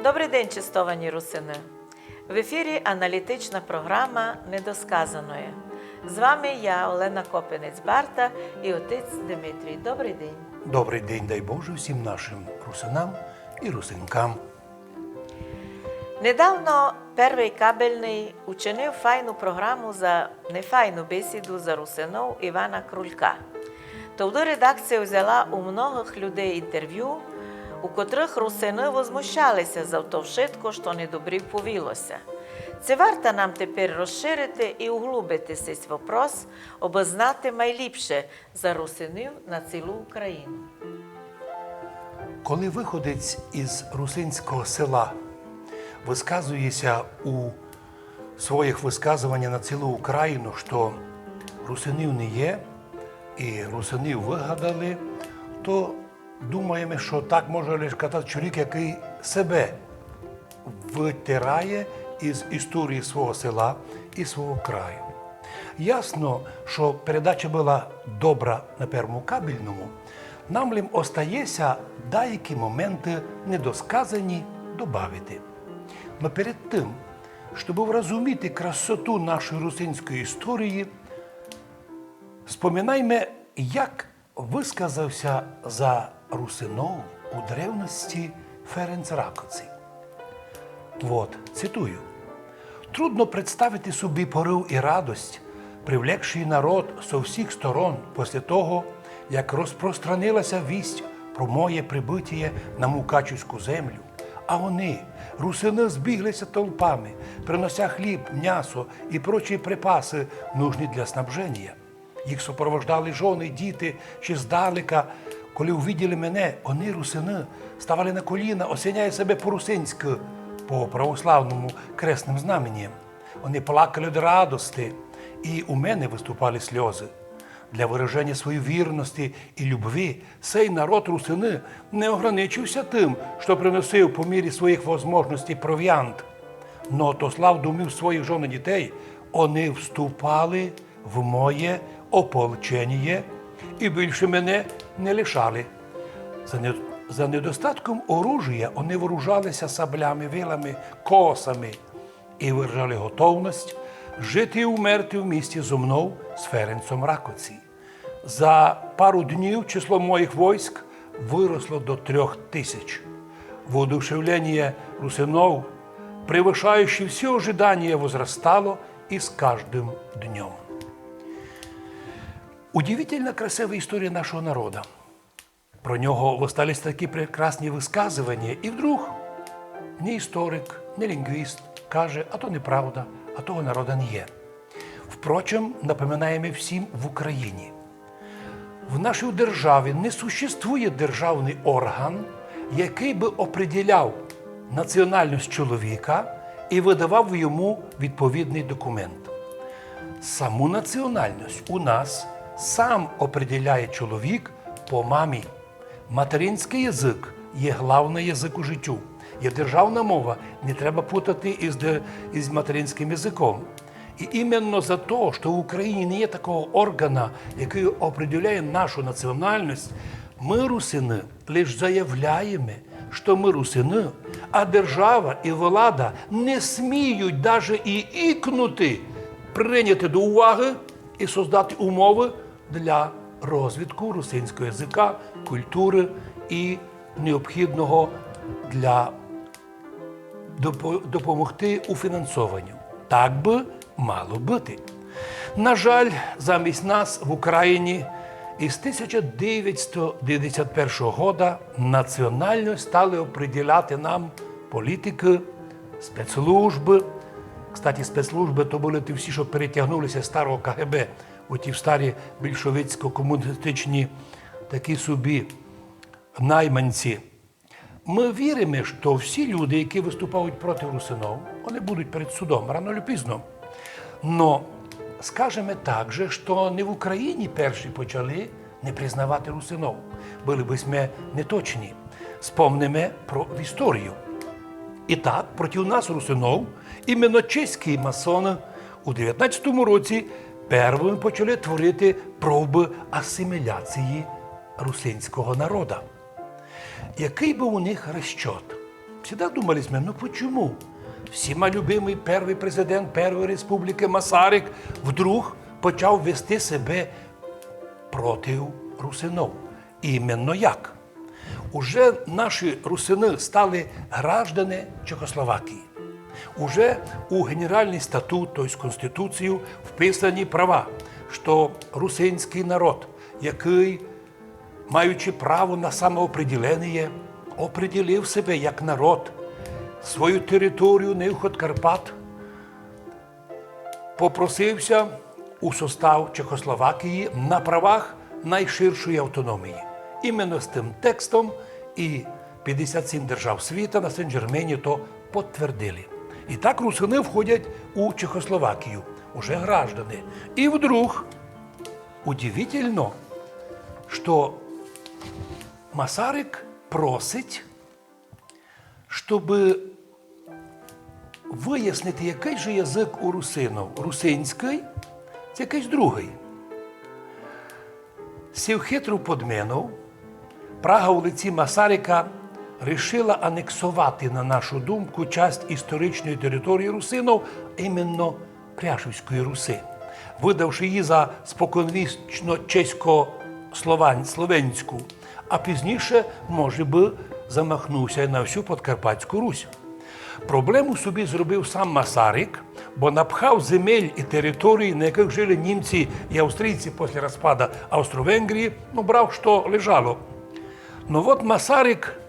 Добрий день, чистовані русини! В ефірі аналітична програма «Недосказаної». З вами я, Олена Копенець-Барта і отець Дмитрій. Добрий день! Добрий день, дай Боже, всім нашим русинам і русинкам. Недавно Перший кабельний учинив файну програму за нефайну бесіду за русинов Івана Крулька. Тоді редакція взяла у многих людей інтерв'ю, у котрих русини возмущалися за то вшитко, що недобрі повілося. Це варто нам тепер розширити і углубити цей вопрос, аби знати найліпше за русинів на цілу Україну. Коли виходець із русинського села висказується у своїх висказуваннях на цілу Україну, що русинів не є і русинів вигадали, то думаємо, що так може лише казати чоловік, який себе витирає із історії свого села і свого краю. Ясно, що передача була добра на Першому кабельному, нам лим остається деякі моменти недосказані добавити. Но перед тим, щоб розуміти красоту нашої русинської історії, споминаймо, як висказався за русинов у древності Ференц Ракоци. Вот, цитую. «Трудно представити собі порив і радость, привлекший народ со всіх сторон після того, як розпространилася вість про моє прибиття на Мукачівську землю. А вони, русини, збіглися толпами, принося хліб, м'ясо і прочі припаси, нужні для снабження. Їх супровождали жони, діти, ще здалека. Коли увиділи мене, вони, русини, ставали на коліна, осеняя себе по-русинськи, по православному кресним знаменням. Вони плакали від радости, і у мене виступали сльози. Для вираження своєї вірності і любви цей народ русини не ограничився тим, що приносив по мірі своїх можливостей провіант. Но отослав домів своїх жон і дітей, вони вступали в моє ополчення і більше мене не лишали. За недостатком оружия вони вооружалися саблями, вилами, косами і виражали готовність жити і умерти в місті зо мною з Ференцом Ракоці. За пару днів число моїх військ виросло до 3000. Воодушевление русинов, превышающее все ожидания, возрастало и с каждым днем. Удивительно красива історія нашого народу. Про нього остались такі прекрасні висказування, і вдруг ні історик, ні лінгвіст каже, а то неправда, а того народу не є. Впрочем, напоминаємо всім в Україні. В нашій державі не существує державний орган, який би определяв національність чоловіка і видавав йому відповідний документ. Саму національність у нас сам определяє чоловік по мамі. Материнський язик є головний язик у життю. Є державна мова, не треба путати із материнським язиком. І іменно за те, що в Україні не є такого органу, який определяє нашу національність, ми, русини, лише заявляємо, що ми русини, а держава і влада не сміють навіть і ікнути прийняти до уваги і створити умови для розвитку русинського язика, культури і необхідного для допомогти у фінансуванню. Так би мало бути. На жаль, замість нас в Україні із 1991 року національність стали определяти нам політики, спецслужби. Кстати, спецслужби то були ті всі, що перетягнулися з старого КГБ, оті старі більшовицько-комуністичні такі собі найманці. Ми віримо, що всі люди, які виступають проти русинов, вони будуть перед судом, рано чи пізно. Но скажемо також, що не в Україні перші почали не признавати русинов. Були б ми неточні. Спомнимо про історію. І так, проти нас русинов, іменно чеські масони у 19 році первими почали творити проби асиміляції русинського народу. Який був у них розчет? Всегда думали мы, ну почему? Всіма любимий перший президент Першої республіки Масарик вдруг почав вести себе проти русинов. І іменно як? Уже наші русини стали граждани Чехословакії. Уже у Генеральний статут, то есть Конституцію, вписані права, що русинський народ, який, маючи право на самоопределення, определив себе як народ, свою територію на юг від Карпат, попросився у состав Чехословакії на правах найширшої автономії. Іменно з тим текстом і 57 держав світу на Сен-Жермені то підтвердили. І так русини входять у Чехословакію, уже граждани. І вдруг, удивительно, що Масарик просить, щоб вияснити, який же язик у русинів. Русинський – це якийсь другий. Сів хитру подміну, Прага у лиці Масарика рішила анексувати, на нашу думку, часть історичної території русинів, іменно Пряшівської Руси, видавши її за споконвічно чесько-словенську, а пізніше, може би, замахнувся і на всю Подкарпатську Русь. Проблему собі зробив сам Масарик, бо напхав земель і територій, на яких жили німці і австрійці після розпаду Австро-Венгрії, брав, що лежало. Ну от Масарик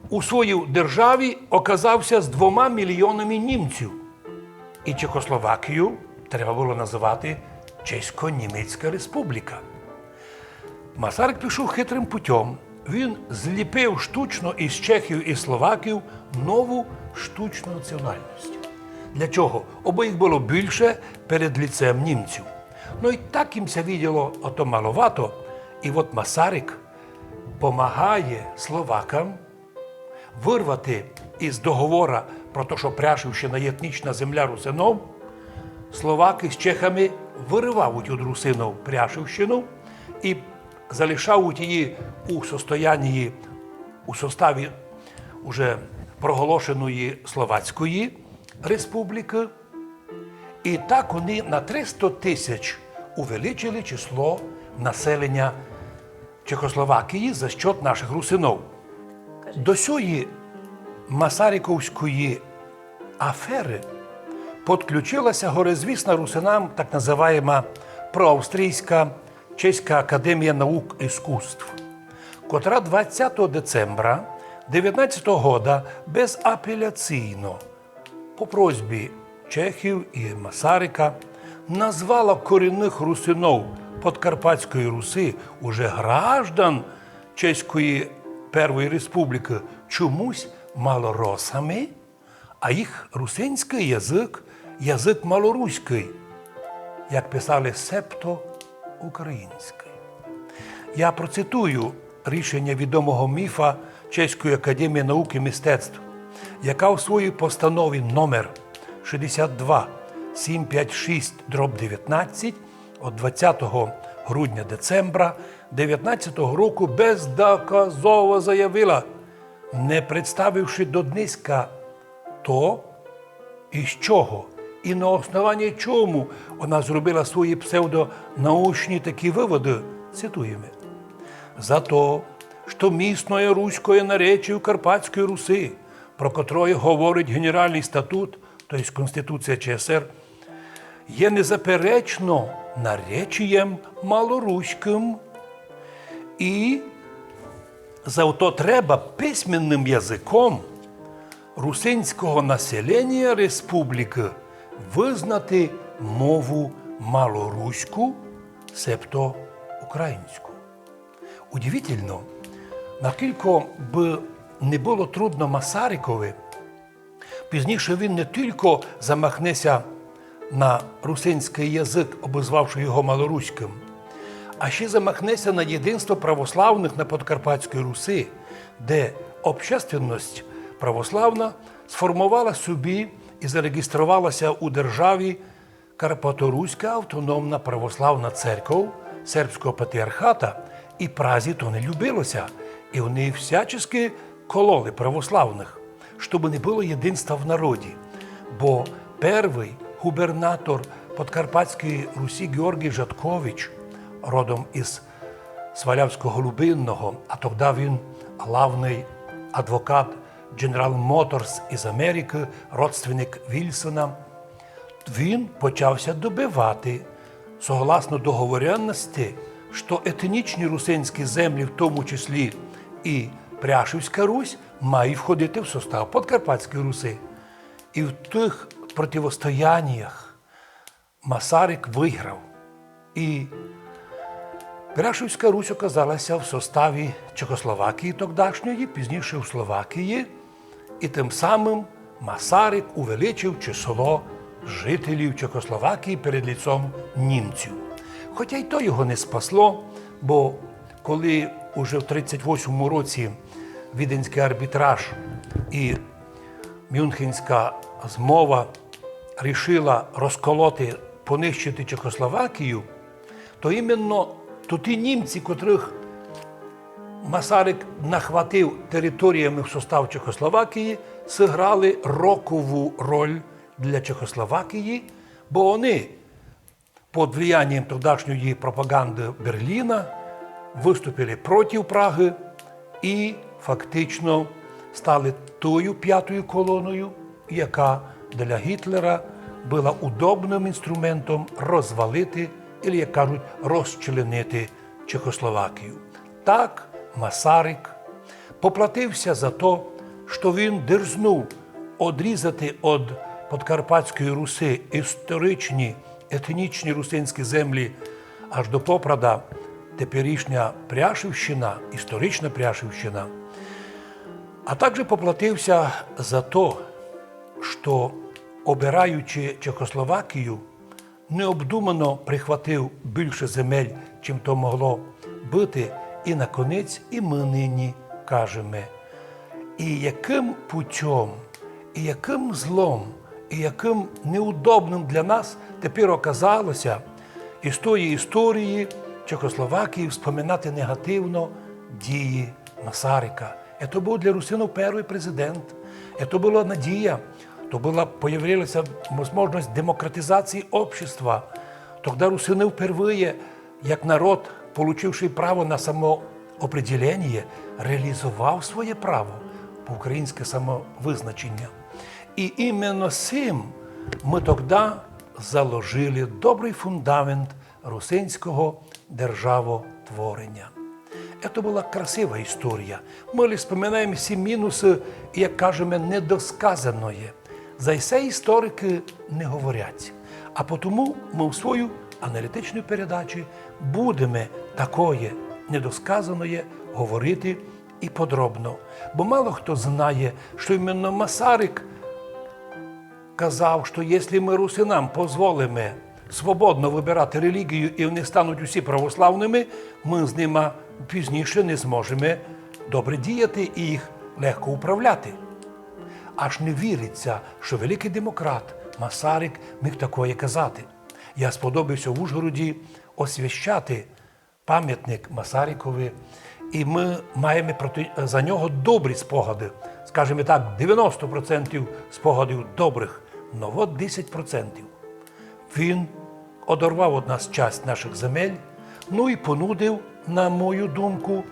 у своїй державі оказався з 2 мільйонами німців. І Чехословакію треба було називати Чесько-Німецька Республіка. Масарик пішов хитрим путем. Він зліпив штучно із Чехів і Словаків нову штучну національність. Для чого? Обоїх було більше перед лицем німців. Ну і так їм це виділо ото маловато. І от Масарик помагає словакам вирвати із договора про те, що Пряшівщина є етнічна земля русинов. Словаки з чехами виривають від русинов Пряшівщину і залишають її у составі уже проголошеної Словацької республіки. І так вони на 300 тисяч увеличили число населення Чехословакії за счет наших русинов. До цієї Масариковської афери підключилася горизвісна русинам так називаємо проавстрійська Чеська академія наук і іскусств, котра 20 децембра 19 года безапеляційно по просьбі чехів і Масарика назвала корінних русинов Подкарпатської Руси уже граждан Чеської Першої Республіки чомусь малоросами, а їх русинський язик – язик малоруський, як писали септо український. Я процитую рішення відомого міфа Чеської академії наук і мистецтв, яка у своїй постанові номер 62-756/19 від 20 грудня-децембра 19 року бездоказово заявила, не представивши до дниська то, із чого і на основанні чому вона зробила свої псевдонаучні такі виводи, цитуємо. За то, що місної руської наречі Карпатської Руси, про котрої говорить Генеральний статут, тобто Конституція ЧСР, є незаперечно наречієм малоруським, і за то треба письменним язиком русинського населення республіки визнати мову малоруську, себто українську. Удивительно, наскільки би не було трудно Масарикові, пізніше він не тільки замахнеться на русинський язик, обозвавши його малоруським, а ще замахнеться на єдинство православних на Подкарпатській Русі, де общественність православна сформувала собі і зареєструвалася у державі Карпаторуська автономна православна церква сербського патріархата і Празі то не любилося, і вони всячески кололи православних, щоб не було єдинства в народі. Бо перший губернатор Подкарпатської Русі Георгій Жаткович, родом із Свалявського Голубинного, а тоді він главний адвокат General Motors із Америки, родственник Вільсона, він почався добивати, согласно договоренності, що етнічні русинські землі, в тому числі і Пряшівська Русь, мають входити в состав Подкарпатської Руси. І в тих противостояннях Масарик виграв. І Пряшівська Русь оказалася в составі Чехословакії тогдашньої, пізніше в Словакії, і тим самим Масарик увеличив число жителів Чехословакії перед лицом німців. Хоча й то його не спасло, бо коли уже в 1938 році Віденський арбітраж і Мюнхенська змова рішила розколоти, понищити Чехословакію, то іменно то ті німці, котрих Масарик нахватив територіями в состав Чехословакії, зіграли рокову роль для Чехословакії, бо вони під влиянням тодішньої пропаганди Берліна виступили проти Праги і фактично стали тою п'ятою колоною, яка для Гітлера була удобним інструментом розвалити, або, як кажуть, розчленити Чехословакію. Так Масарик поплатився за те, що він дерзнув одрізати від Подкарпатської Руси історичні етнічні русинські землі аж до Попрада, теперішня Пряшівщина, історична Пряшівщина, а також поплатився за те, що, обираючи Чехословакію, необдумано прихватив більше земель, чим то могло бути, і наконець і ми нині кажемо. І яким путем, і яким злом, і яким неудобним для нас тепер оказалося із тої історії Чехословакії вспоминати негативно дії Масарика. Це був для русинів перший президент. Це була надія. То була, появилася можливість демократизації общества. Тоді русини впервые, як народ, получивши право на самоопределення, реалізував своє право по українське самовизначення. І іменно цим ми тоді заложили добрий фундамент русинського державотворення. Це була красива історія. Ми вспоминаємо всі мінуси, як кажемо, недосказаної. За це історики не говорять. А тому ми в свою аналітичну передачу будемо такої недосказаної говорити і подробно. Бо мало хто знає, що іменно Масарик казав, що якщо ми русинам дозволимо свободно вибирати релігію і вони стануть усі православними, ми з ними пізніше не зможемо добре діяти і їх легко управляти. Аж не віриться, що великий демократ Масарик міг такое казати. Я сподобався в Ужгороді освящати пам'ятник Масарикові, і ми маємо за нього добрі спогади. Скажімо так, 90% спогадів добрих, но от 10%. Він одорвав від нас часть наших земель, ну і понудив, на мою думку,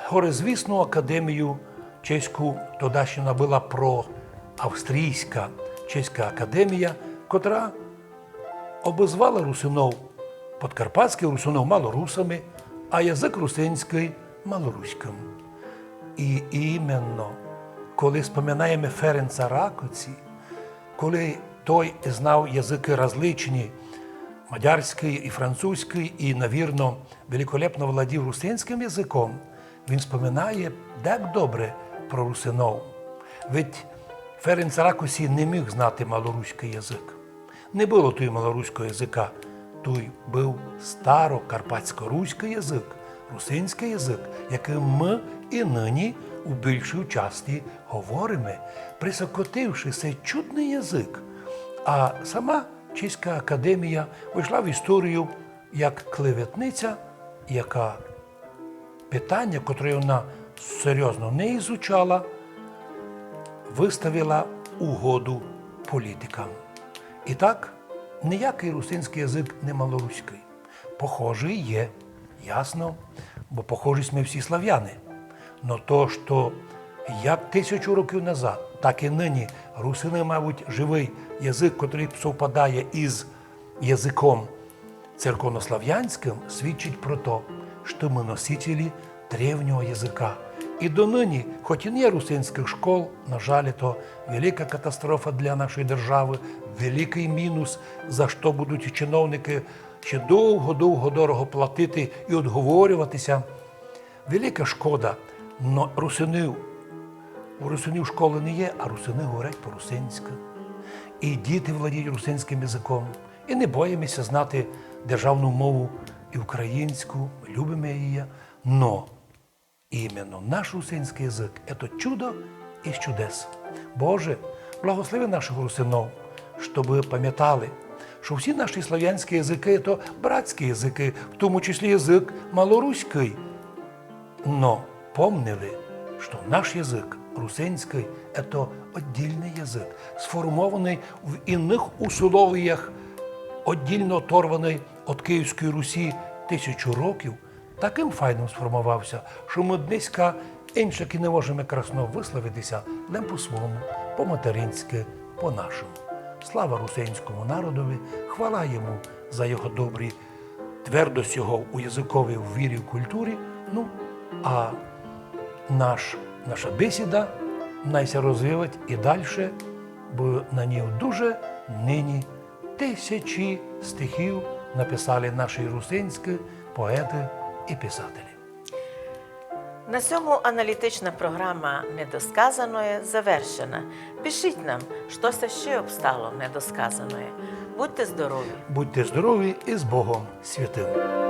горизвісну академію чеську, тоді вона була проавстрійська чеська академія, котра обозвала русинов подкарпатських, русинов малорусами, а язик русинський малоруським. І іменно, коли споминаємо Ференца Ракоці, коли той знав язики различні, мадярський і французький, і, навірно, великолепно володів русинським язиком, він споминає так добре про русинов. Ведь Ференц Ракоці не міг знати малоруський язик. Не було той малоруського язика. Той був старокарпатсько-руський язик, русинський язик, яким ми і нині у більшій часті говоримо, присокотивши цей чудний язик. А сама Чеська академія вийшла в історію як клеветниця, яка питання, котре вона серйозно не ізучала, виставила угоду політикам. І так, ніякий русинський язик не малоруський. Похожий є, ясно, бо похожі ми всі слав'яни. Но то, що як 1000 років назад, так і нині русини, мабуть, живий язик, який совпадає із язиком церковнослав'янським, свідчить про те, що ми носителі древнього язика. І донині, хоч і не русинських школ, на жаль, то велика катастрофа для нашої держави, великий мінус, за що будуть чиновники ще довго-довго дорого платити і відговорюватися. Велика шкода, но у русинів школи не є, а русини говорять по-русинськи. І діти владіють русинським язиком. І не боїмося знати державну мову і українську, любимо її. Но іменно наш русинський язик – це чудо із чудес. Боже, благослови наших русинов, щоб пам'ятали, що всі наші слав'янські язики – це братські язики, в тому числі язик малоруський. Но помнили, що наш язик русинський – це віддільний язик, сформований в інших условиях, віддільно оторваний від Київської Русі 1000 років, таким файним сформувався, що ми днеска іншаки не можемо красно висловитися не по-своєму, по-материнськи, по-нашому. Слава русинському народові, хвала йому за його добрі твердость його у язиковій в вірі, в культурі. Ну, а наша бесіда найся розвивать і далі, бо на ній дуже нині тисячі стихів написали наші русинські поети і писателі. На цьому аналітична програма «Недосказаное» завершена. Пишіть нам, що це ще обстало недосказаное. Будьте здорові! Будьте здорові і з Богом святим!